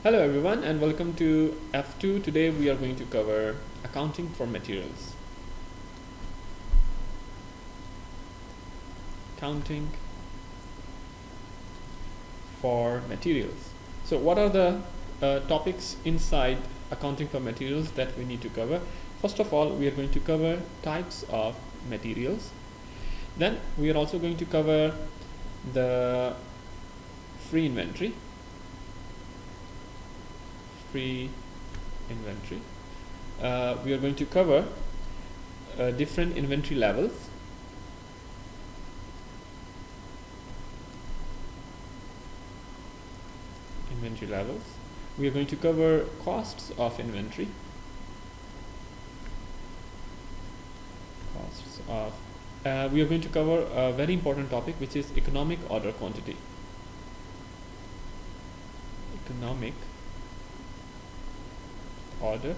Hello everyone and welcome to F2. Today we are going to cover accounting for materials. Accounting for materials. So what are the topics inside accounting for materials that we need to cover? First of all, we are going to cover types of materials. Then we are also going to cover the free inventory. We are going to cover different inventory levels. We are going to cover costs of inventory. We are going to cover a very important topic, which is economic order quantity. Economic order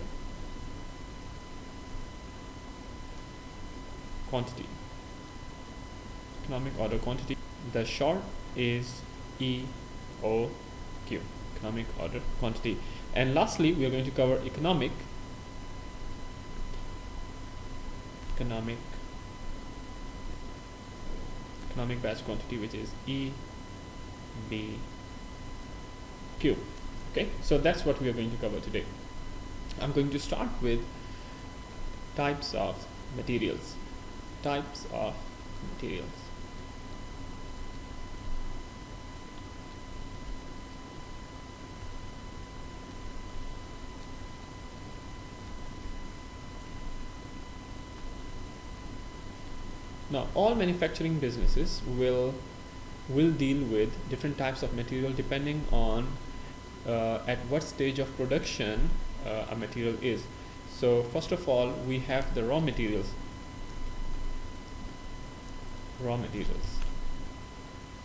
quantity. Economic order quantity. The short is EOQ. Economic order quantity. And lastly, we are going to cover economic batch quantity, which is EBQ. Okay, so that's what we are going to cover today. I'm going to start with types of materials. Now, all manufacturing businesses will deal with different types of material depending on at what stage of production a material is. So first of all, we have the raw materials.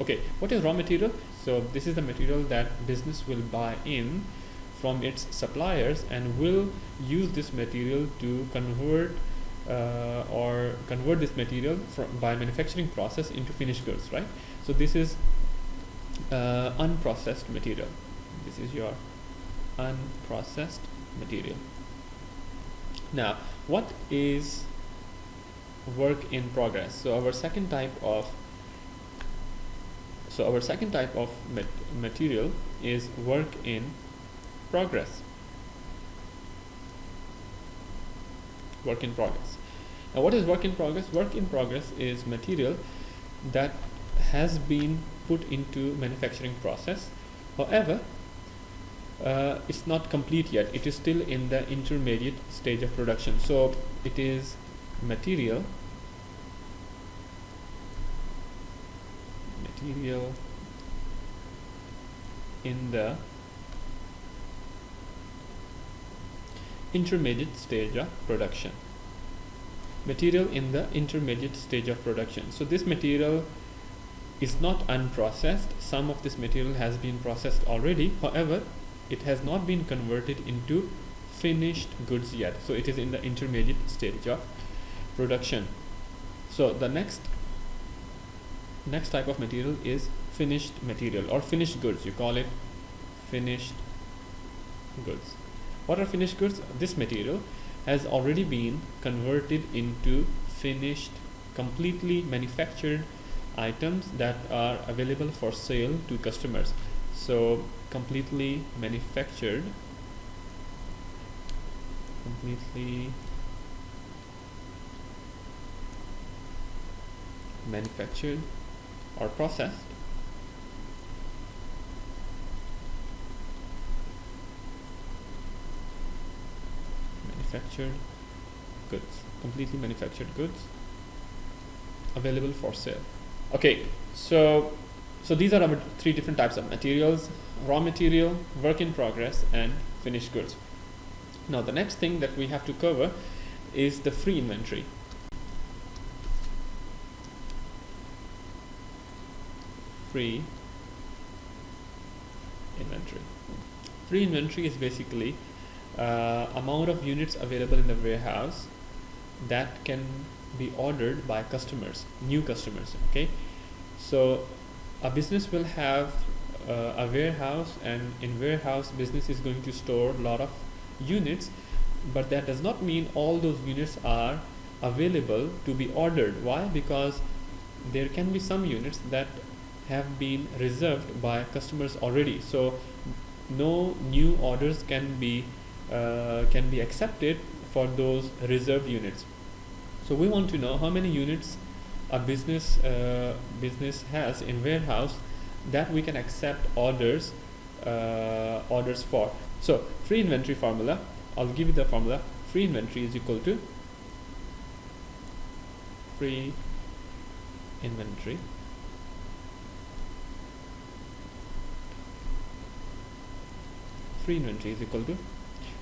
Okay, what is raw material? So this is the material that business will buy in from its suppliers and will use this material to convert this material by manufacturing process into finished goods, right? So this is unprocessed material. This is your unprocessed material. Now, what is work in progress? So our second type of material is work in progress. Now, what is work in progress? Work in progress is material that has been put into manufacturing process. However, it's not complete yet. It is still in the intermediate stage of production. So it is material in the intermediate stage of production. So this material is not unprocessed. Some of this material has been processed already. However, it has not been converted into finished goods yet. So it is in the intermediate stage of production. So the next type of material is finished material or finished goods. You call it finished goods. What are finished goods? This material has already been converted into finished, completely manufactured items that are available for sale to customers. So completely manufactured or processed completely manufactured goods available for sale. Okay, so these are our three different types of materials: raw material, work in progress, and finished goods. Now the next thing that we have to cover is the free inventory. Free inventory is basically amount of units available in the warehouse that can be ordered by customers, new customers. Okay, so a business will have a warehouse, and in warehouse business is going to store a lot of units, but that does not mean all those units are available to be ordered. Why? Because there can be some units that have been reserved by customers already, so no new orders can be accepted for those reserved units. So we want to know how many units a business has in warehouse that we can accept orders for. So free inventory formula, I'll give you the formula. Free inventory is equal to free inventory is equal to,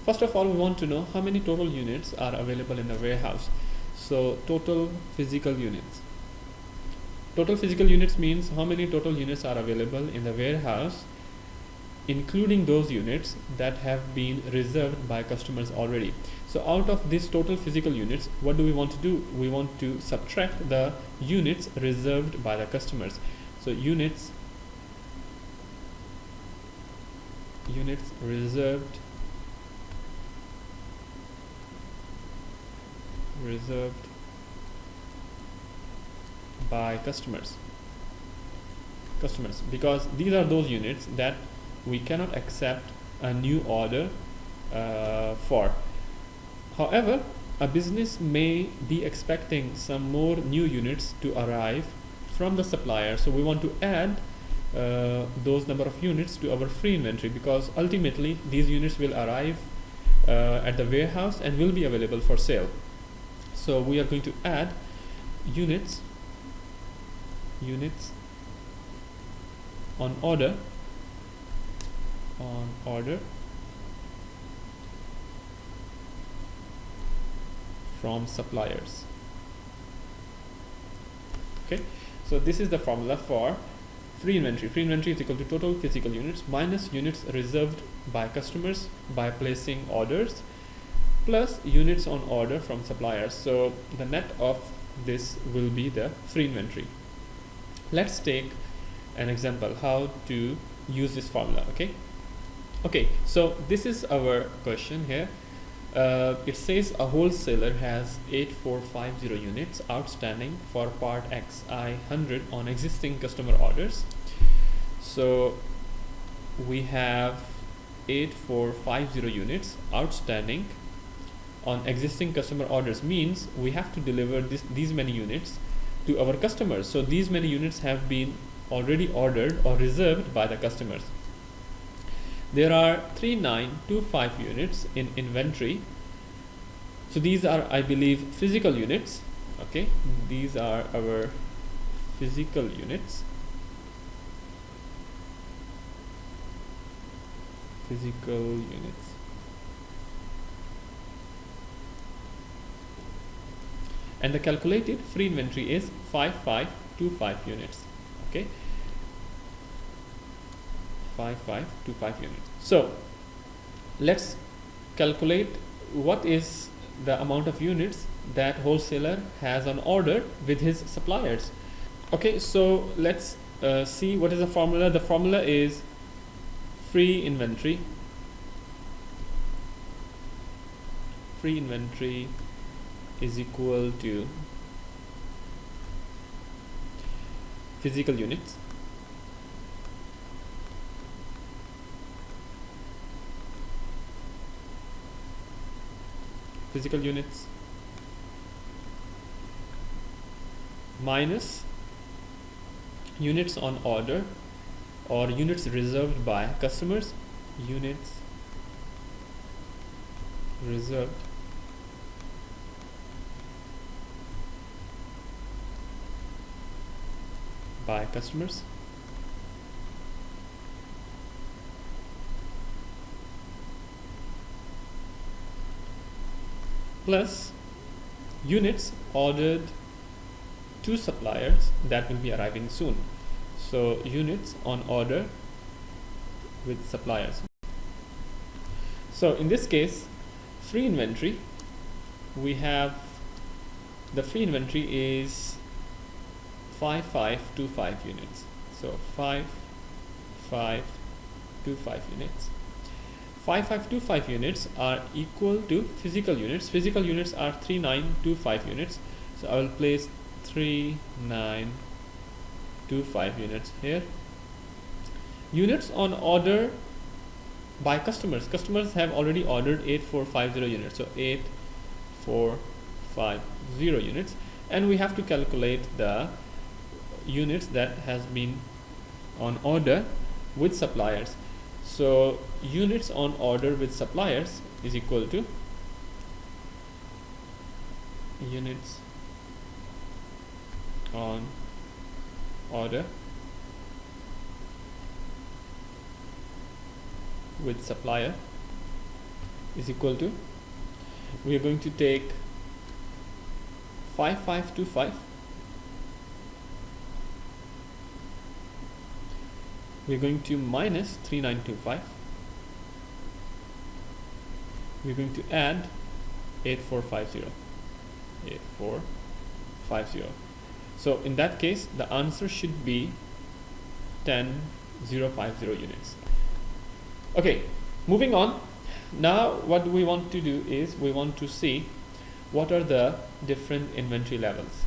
first of all, we want to know how many total units are available in the warehouse. So total physical units. Total physical units means how many total units are available in the warehouse, including those units that have been reserved by customers already. So out of this total physical units, what do we want to do? We want to subtract the units reserved by the customers. So units reserved by customers, because these are those units that we cannot accept a new order for. However, a business may be expecting some more new units to arrive from the supplier, so we want to add those number of units to our free inventory, because ultimately these units will arrive at the warehouse and will be available for sale. So we are going to add units on order from suppliers. Okay, so this is the formula for free inventory. Free inventory is equal to total physical units minus units reserved by customers by placing orders, plus units on order from suppliers. So the net of this will be the free inventory. Let's take an example how to use this formula. Okay, so this is our question here. It says a wholesaler has 8450 units outstanding for part XI 100 on existing customer orders. So we have 8450 units outstanding on existing customer orders, means we have to deliver these many units to our customers. So these many units have been already ordered or reserved by the customers. There are 3925 units in inventory. So these are, I believe, physical units. Okay, these are our physical units. And the calculated free inventory is 5525 units. Okay, 5525 units. So let's calculate what is the amount of units that wholesaler has on order with his suppliers. Okay, so let's see what is the formula. The formula is free inventory is equal to physical units minus units on order or units reserved by customers, units reserved by customers, plus units ordered to suppliers that will be arriving soon. So units on order with suppliers. So in this case, free inventory, we have the free inventory is 5525 units. So 5525 units. 5525 units are equal to physical units. Physical units are 3925 units. So I will place 3925 units here. Units on order by customers. Customers have already ordered 8450 units. So 8450 units. And we have to calculate the units that has been on order with suppliers. So units on order with suppliers is equal to units on order with supplier is equal to, we are going to take 5525, we are going to minus 3925, we are going to add 8450. So in that case the answer should be 10050 units. Okay, moving on. Now what we want to do is we want to see what are the different inventory levels.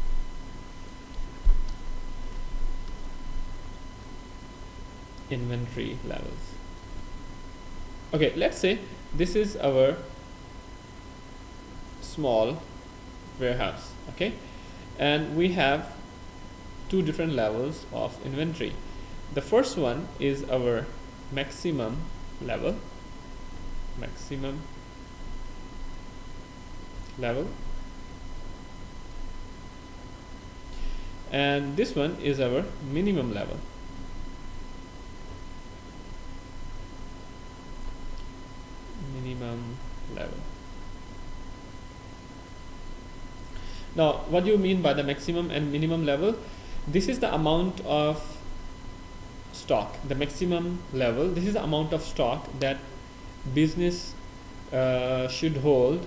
Inventory levels. Okay, let's say this is our small warehouse, okay, and we have two different levels of inventory. The first one is our maximum level, and this one is our minimum level. Now what do you mean by the maximum and minimum level? This is the amount of stock, the maximum level. This is the amount of stock that business should hold.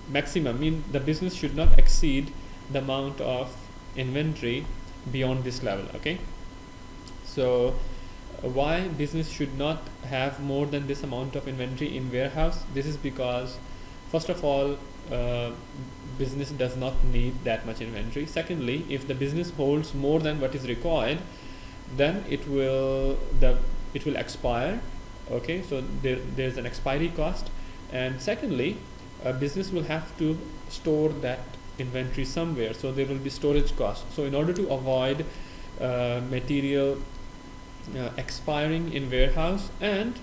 Maximum mean the business should not exceed the amount of inventory beyond this level. Okay, so why business should not have more than this amount of inventory in warehouse? This is because first of all, business does not need that much inventory. Secondly, if the business holds more than what is required, then it will expire. Okay, so there's an expiry cost, and secondly, a business will have to store that inventory somewhere, so there will be storage cost. So in order to avoid material expiring in warehouse, and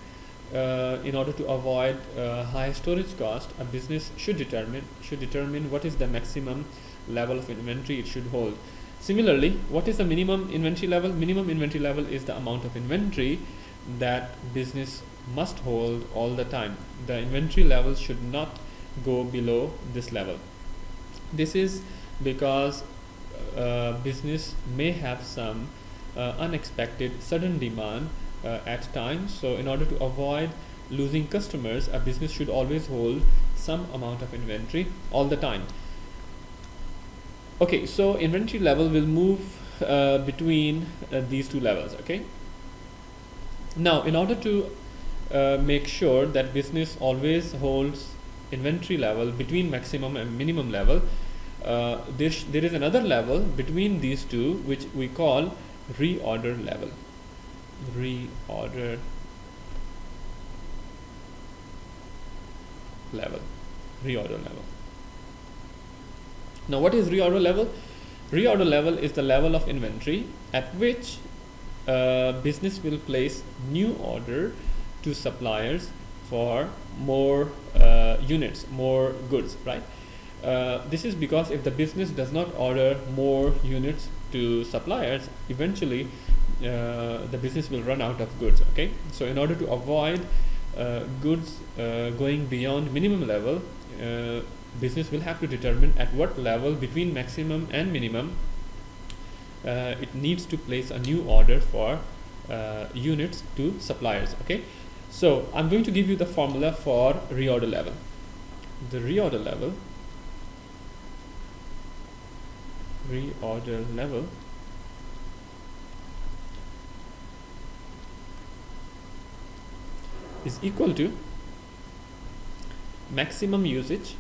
in order to avoid high storage cost, a business should determine what is the maximum level of inventory it should hold. Similarly, what is the minimum inventory level? Minimum inventory level is the amount of inventory that business must hold all the time. The inventory level should not go below this level. This is because business may have some unexpected sudden demand at times. So in order to avoid losing customers, a business should always hold some amount of inventory all the time. Okay, so inventory level will move between these two levels. Okay, now in order to make sure that business always holds inventory level between maximum and minimum level, there is another level between these two which we call reorder level. Reorder level. Now what is reorder level? Reorder level is the level of inventory at which business will place new order to suppliers for more units, more goods, right? This is because if the business does not order more units to suppliers, eventually the business will run out of goods. Okay, so in order to avoid goods going beyond minimum level, business will have to determine at what level between maximum and minimum it needs to place a new order for units to suppliers. Okay, so I'm going to give you the formula for reorder level. The reorder level is equal to maximum usage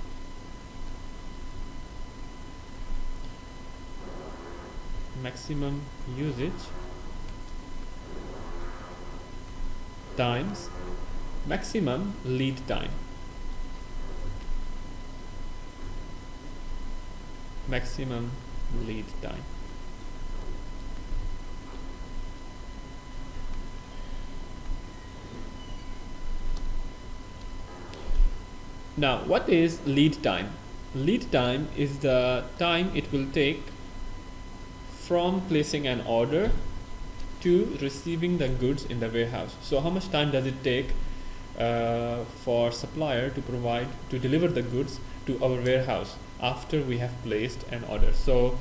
times maximum lead time. Maximum lead time. Now, what is lead time? Lead time is the time it will take from placing an order to receiving the goods in the warehouse. So how much time does it take for supplier to deliver the goods to our warehouse after we have placed an order? So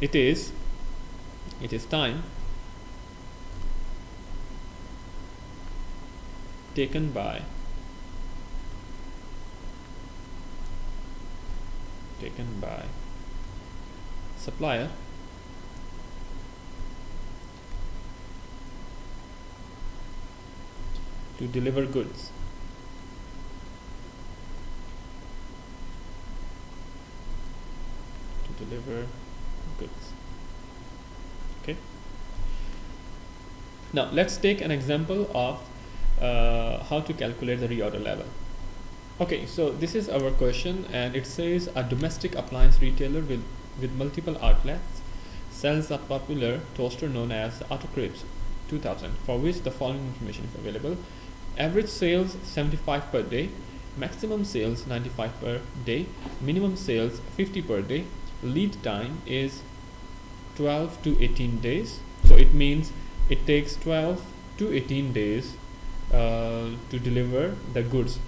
it is time taken by supplier to deliver goods. Okay. Now let's take an example of how to calculate the reorder level. Okay, so this is our question, and it says a domestic appliance retailer with multiple outlets sells a popular toaster known as Autocrates 2000, for which the following information is available. Average sales 75 per day, maximum sales 95 per day, minimum sales 50 per day. Lead time is 12 to 18 days. So it means it takes 12 to 18 days to deliver the goods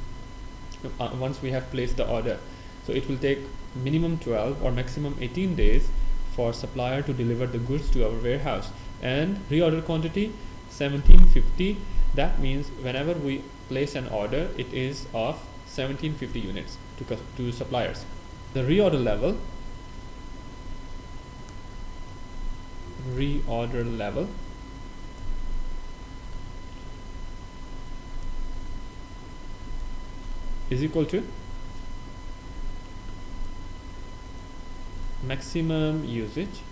once we have placed the order. So it will take minimum 12 or maximum 18 days for supplier to deliver the goods to our warehouse. And reorder quantity 1750. That means whenever we place an order, it is of 1750 units to suppliers. The reorder level is equal to maximum usage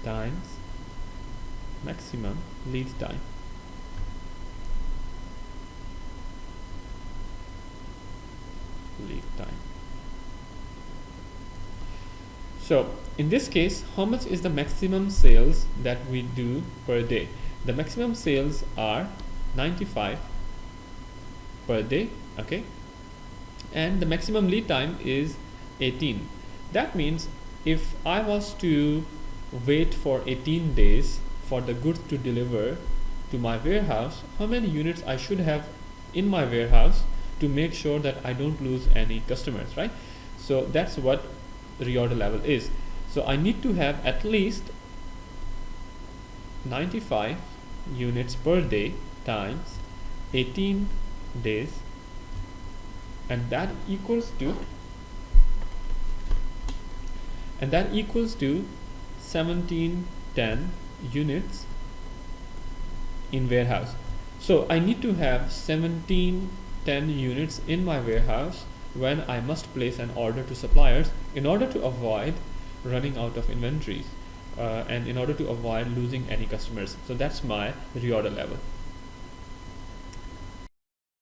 times maximum lead time. So in this case, how much is the maximum sales that we do per day? The maximum sales are 95 per day, okay, and the maximum lead time is 18. That means if I was to wait for 18 days for the goods to deliver to my warehouse, how many units I should have in my warehouse to make sure that I don't lose any customers, right? So that's what reorder level is. So I need to have at least 95 units per day times 18 days, and that equals to 1710 units in warehouse. So I need to have 1710 units in my warehouse when I must place an order to suppliers, in order to avoid running out of inventories and in order to avoid losing any customers. So that's my reorder level.